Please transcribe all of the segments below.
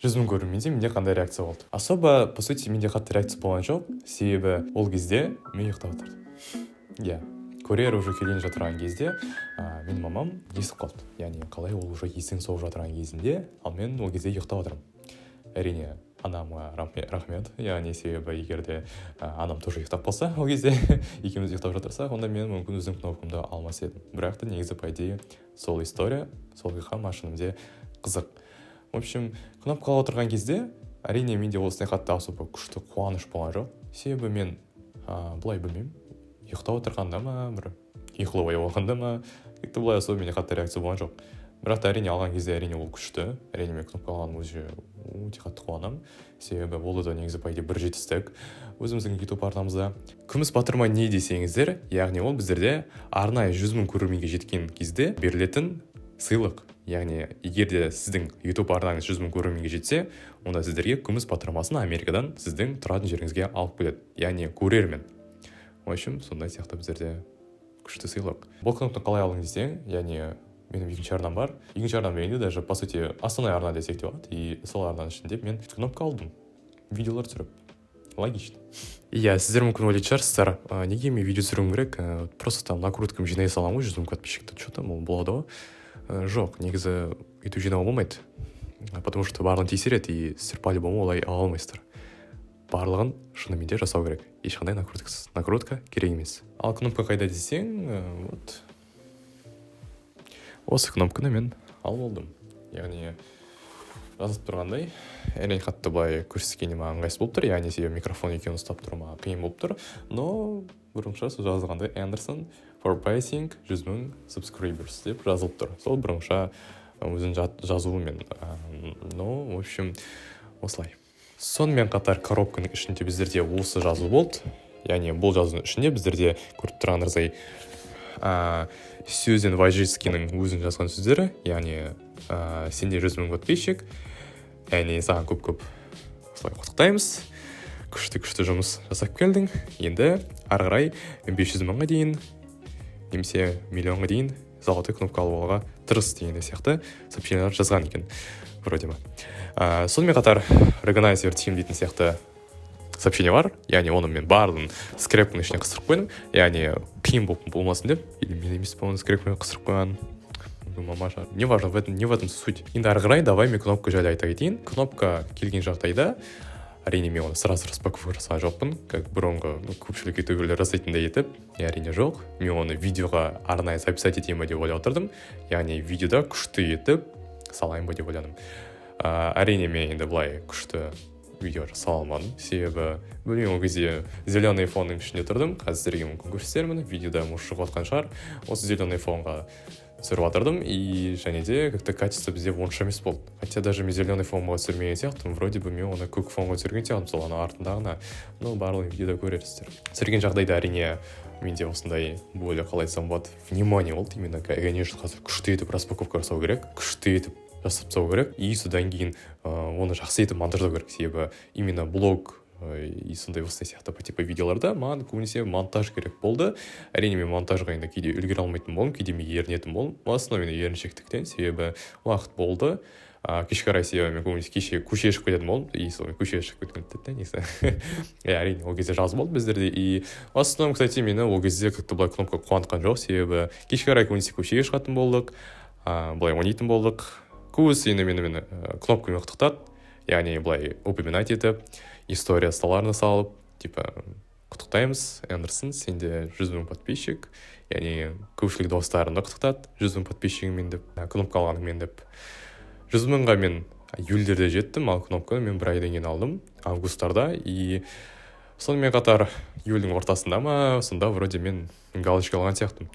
жүзім көрерменде менде қандай реакция болды? Особо, по сути, менде қатты реакция болған жоқ, себебі ол кезде мен ұйықтап отырдым. Иә, курьер уже келген жатырған кезде менің мамам естіп қалды. Яғни қалай ол уже есін соғып жатырған кезінде, ал мен ол кезде ұйықтап отырмын. Әрине, анама рахмет, яғни себебі егер де анам тоже ұйықтап қалса ол кезде екеуміз ұйықтап жатырсақ, онда мен мүмкін өзім кнопкамды алмас едім. Бірақ та негізі по идее сол история, сол оқиға машинамде қызық. В общем, кнопкаға отырған кезде әрине менде осындай қатты особо күшті қуаныш болған жоқ. Себебі мен былай білмеймін, ұйықтап отырғанда ма, бір ұйқылы ояу болғанда ма, былай особо менде қатты реакция болған жоқ. Бірақ та әрине алған кезде әрине ол күшті. Әрине мен кнопка алған өзі өте қатты қуанамын. Себебі ол да негізі по идее бір жетістік өзіміздің YouTube арнамызда. Күміс батырма не десеңіздер, яғни ол біздерде арнайы 100 000 көрерменге жеткен кезде берілетін сыйлық. Яғни егер де сіздің YouTube арнаңыз 100 000 көрерменге жетсе, онда сіздерге күміс батырмасын Америкадан сіздің тұратын жеріңізге алып келеді. Яғни көрермен. В общем, сондай сияқты біздерде күшті сыйлық. Бұл кнопканы қалай алдың десең, яғни менің екінші арнам бар. Екінші арнам менде даже, по сути, основной арна десек те болады. И сол арнаның ішінде мен кнопка алдым. Видеолар түсіріп. Логично. Иә, сіздер мүмкін ойлайтын шығарсыздар, неге мен видео түсіруім керек? Просто там накруткам жинай саламын ғой, 100 000 подписчикті. Что там, ол болады ғой? Жоқ, негізі өйтіп жинауға болмайды. Потому что барлығын тексереді, и сіздер по-любому олай ала алмайсыздар. Барлығын шынымен де жасау керек. Ешқандай накрутка керек емес. Ал кнопка қайда десең, вот осы кнопканы мен алып алдым. Яғни жазып тұрғандай, әрине қатты былай көрсеткене маған ыңғайсыз болып тұр, яғни себебі микрофон екеуін ұстап тұрма қиын болып тұр, но бұрынша сол жазылғандай Anderson for pricing 100 000 subscribers деп жазылып тұр. Сол бұрынша өзін жазуымен. Но, в общем, осылай. Сонымен қатар коробканың ішінде біздерде осы жазу болды. Яғни бұл жазудың ішінде біздерде көріп тұрғандарыңыздай Сьюзен Вайжицкийдің өзін жазған сөздері, яғни сенде 100 000 подписчик, яғни саған көп-көп осылай құттықтаймыз, күшті жұмыс жасап келдің, енді ары қарай 500 000-ға дейін немесе миллионға дейін золотой кнопка алып алуға тырыс деген сияқты сообщениялар жазған екен, вроде ма. Сонымен қатар Organizer Team дейтін сияқты сообщение бар, яғни оны мен барлығын скрепканың ішіне қысырып қойдым, яғни қиын болмасын деп, или мен емес по-моему скрепкамен қысырып қойған, мамаша, не важно, не в этом суть. Енді ары қарай давай мен кнопка жайлы айта кетейін. Кнопка келген жағдайда әрине мен оны сразу распаковка жасаған жоқпын, как бұрынғы көпшілік ютуберлер жасайтындай етіп, әрине жоқ. Мен оны видеоға арнайы записать етейін ба деп ойлап отырдым, яғни видеода күшті етіп салайын ба деп ойладым. Әрине мен енді былай күшті видео жасала алмадым, себебі білмеймін, ол кезде зеленый фонның ішінде тұрдым. Қазір сіздерге мүмкін көрсетермін, видеода шығып жатқан шығар. Осы зеленый фонға түсіріп жатырдым, и және де как-то качество бізде онша емес болды. Хотя даже мен зеленый фонға түсірмеген сияқтымын, вроде бы мен оны көк фонға түсірген сияқтымын, сол ана артындағына. Но барлығын видеода көрерсіздер. Түсірген жағдайда әрине менде осындай более қалай айтсам болады, внимание болды. Именно, конечно, қазір күшті етіп распаковка жасау керек, күшті етіп жасап тастау керек, и содан кейін оны жақсы етіп монтаждау керек. Себебі именно блог и сондай осындай сияқты по типа видеоларда маған көбінесе монтаж керек болды. Әрине мен монтажға енді кейде үлгере алмайтын болдым, кейде мен ерінетін болдым. В основном еріншектіктен, себебі уақыт болды. Кешке қарай себебі мен көбінесе кеше көшеге шығып кететін болдым, и сол көшеге шығып кеткен деді несі. Әрине ол кезде жаз болды біздерде, и в основном, кстати, мені ол кезде как-то былай кнопка қуантқан жоқ, себебі кешке қарай көбінесе көшеге шығатын болдық, былай ойнайтын болдық. Көбісі енді мені кнопкамен құттықтады, яғни былай упоминать етіп, история столарына салып, типа құттықтаймыз, Эндерсон, сенде 100 000 подписчик, яғни көпшілік достарымды құттықтады 100 000 подписчигімен деп, кнопка алғанымен деп. 100 000-ға мен июльдерде жеттім, ал кнопканы мен бір айдан кейін алдым, августтарда, и сонымен қатар июльдің ортасында ма, сонда вроде мен галочка алған сияқтым.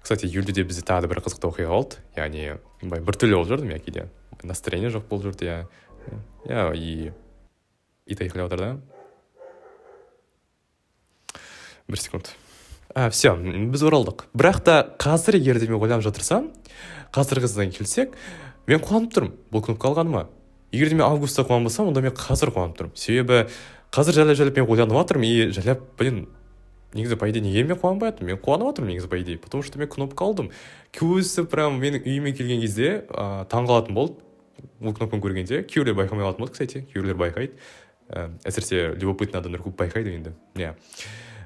Кстати, июльде бізде тағы бір қызықты оқиға болды, яғни бір түрлі болып жүрдім, кейде настроение жоқ болып жүрді, и ит айқайлап отыр да. Бір секунд. Все, біз оралдық. Бірақ та қазір егер де мен ойланып жатырсам, қазіргіден келсек, мен қуанып тұрмын бұл кнопка алғаныма. Егер де мен августта қуанбасам, онда мен қазір қуанып тұрмын. Себебі қазір жайлап мен ойланып жатырмын, и жайлап, негізі по идее неге мен қуанбай жатырмын? Мен қуанып жатырмын негізі по идее, потому что мен кнопка алдым. Көбісі прям менің үйіме келген кезде таңғалатын болды. ол кнопканы көргенде күйеулер байқамай қалатын болды, кстати, күйеулер байқайды. Әсіресе любопытный адамдар көп байқайды енді. Иә.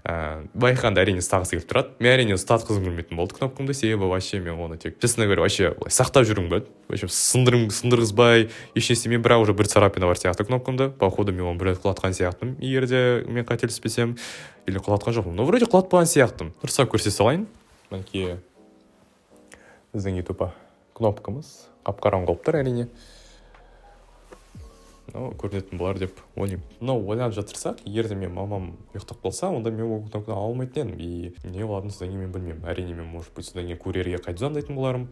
Байқағанда әрине ұстағысы келіп тұрады. Мен әрине ұстатқызым келмейтін болды кнопкамды, себебі вообще мен оны тек, честно говоря, вообще сақтап жүргім келді. Вообще сындырғызбай, ешнәрсе, мен бірақ уже бір царапина бар сияқты кнопкамда. Походу мен оны бір рет құлатқан сияқтымын, егер де мен қателеспесем, или құлатқан жоқпын. Но вроде құлатпаған сияқтымын. Дұрыстап көрсете салайын. Мінекей біздің ютуб кнопкамыз қап-қараңғы болып тұр әрине. Көрінетін болар деп ойлаймын. Но ойланып жатырсақ, егер де мен мамам ұйықтап қалса, онда мен ол кнопканы ала алмайтын едім. И не болатынын содан кейін мен білмеймін. Әрине мен, может быть, содан кейін курьерге қайтып звондайтын болармын.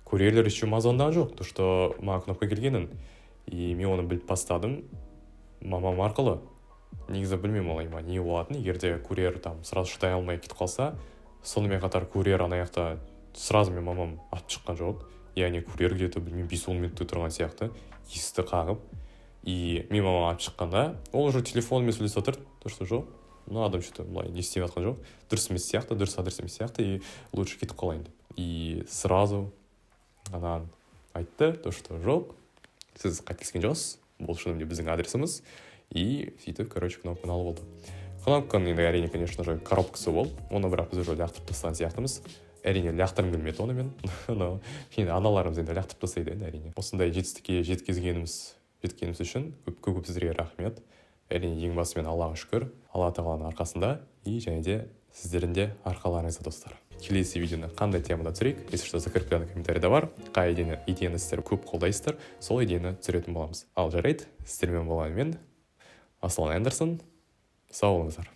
Курьерлер еще мазондан жоқ, то что маған кнопка келгенін. И мен оны біліп бастадым мамам арқылы. Негізі білмеймін олай ма, не болатынын. Егер де курьер там сразу шыдай алмай кетіп қалса, сонымен қатар курьер ана жақта сразу мен мамам атып шыққан жоқ. Яғни курьер где-то білмеймін 5-10 минутта тұрған сияқты, есікті қағып. И мен мамам атып шыққанда, ол уже телефонмен сөйлесіп отыр, то что жоқ. Ну, адам что-то былай не істеп жатқан жоқ. Дұрыс емес сияқты, дұрыс адрес емес сияқты, и лучше кетіп қалайын деп. И сразу анан айтты, то что жоқ, сіз қателескен жоқсыз, бұл шынымен біздің адресіміз. И сөйтіп, короче, кнопканы алып болды. Кнопканың енді әрине, конечно же, коробкасы болды. Оны бірақ біз уже лақтырып тастаған сияқтымыз. Әрине лақтырым келмеді оны мен. Но енді аналарымыз енді лақтырып тастайды енді әрине. Осындай жетістікке жеткеніміз үшін көп сіздерге рахмет. Әрине ең басымен Аллаға шүкір, Алла тағаланың арқасында, и және де сіздердің де арқаларыңызда, достар. Келесі видеоны қандай темада түсірейік, если что, закрепленный комментарийда бар. Қай идеяны сіздер көп қолдайсыздар, сол идеяны түсіретін боламыз. Ал жарайды, сіздермен болған мен Аслан Андерсон. Сау болыңыздар.